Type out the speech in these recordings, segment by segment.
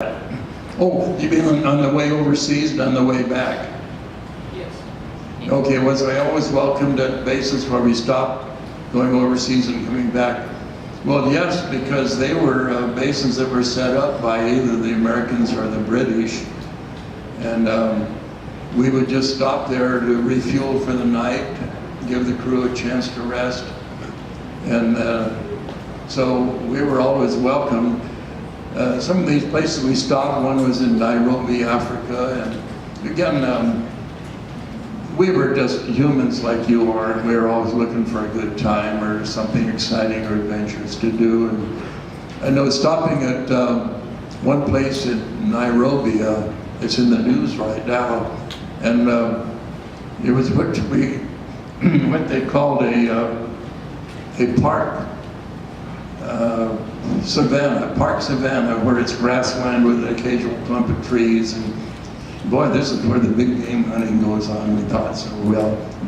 Oh, you mean on the way overseas and on the way back? Yes. Okay, was I always welcomed at bases where we stopped going overseas and coming back? Well, yes, because they were bases that were set up by either the Americans or the British. And we would just stop there to refuel for the night, give the crew a chance to rest. And so we were always welcome. Some of these places we stopped, one was in Nairobi, Africa, and again, we were just humans like you are. We were always looking for a good time or something exciting or adventurous to do. And I know stopping at one place in Nairobi, it's in the news right now, and it was what they called a park savanna, where it's grassland with an occasional clump of trees. And boy, this is where the big game hunting goes on, we thought. So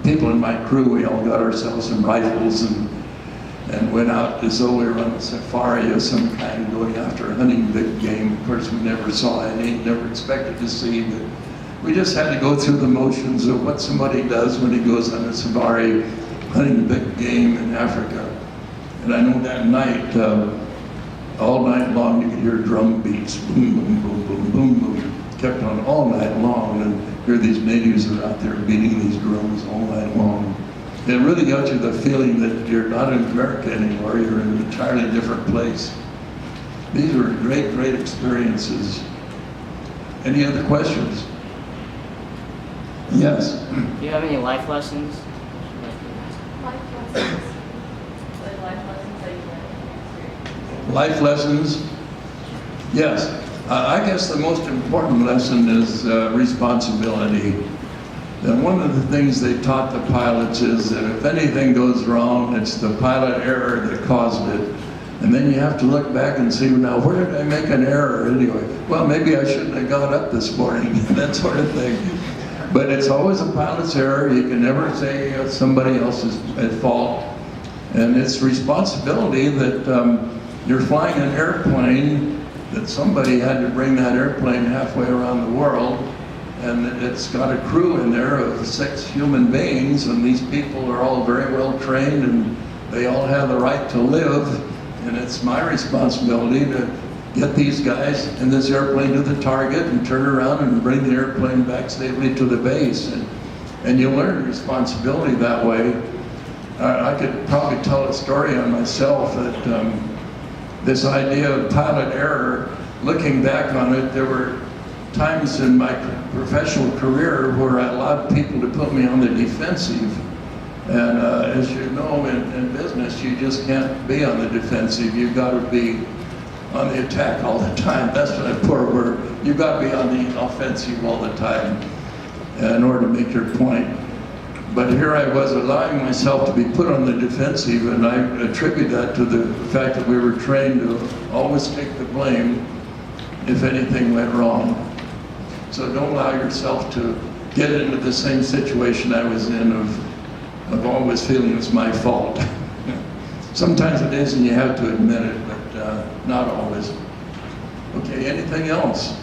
people in my crew, we all got ourselves some rifles and went out as though we were on a safari of some kind, going after hunting big game. Of course, we never saw any, never expected to see, but we just had to go through the motions of what somebody does when he goes on a safari hunting big game in Africa. And I know that night, all night long, you could hear drum beats, boom, boom, boom, boom, boom, boom. Kept on all night long, and here these natives are out there beating these drums all night long. It really got you the feeling that you're not in America anymore, you're in an entirely different place. These were great, great experiences. Any other questions? Yes? Do you have any life lessons? Life lessons. Like life lessons that you learned. Life lessons? Yes. I guess the most important lesson is responsibility. And one of the things they taught the pilots is that if anything goes wrong, it's the pilot error that caused it. And then you have to look back and see, now, where did I make an error anyway? Well, maybe I shouldn't have got up this morning, that sort of thing. But it's always a pilot's error. You can never say it's somebody else's at fault. And it's responsibility that you're flying an airplane, that somebody had to bring that airplane halfway around the world, and it's got a crew in there of 6 human beings, and these people are all very well trained, and they all have the right to live, and it's my responsibility to get these guys in this airplane to the target and turn around and bring the airplane back safely to the base. And you learn responsibility that way. I could probably tell a story on myself that this idea of pilot error, looking back on it, there were times in my professional career where I allowed people to put me on the defensive. And as you know, in business, you just can't be on the defensive. You've got to be on the attack all the time. That's what I poor word. You've got to be on the offensive all the time in order to make your point. But here I was allowing myself to be put on the defensive, and I attribute that to the fact that we were trained to always take the blame if anything went wrong. So don't allow yourself to get into the same situation I was in of always feeling it's my fault. Sometimes it is, and you have to admit it, but not always. Okay, anything else?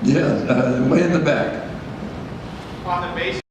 Yeah, way in the back. On the base.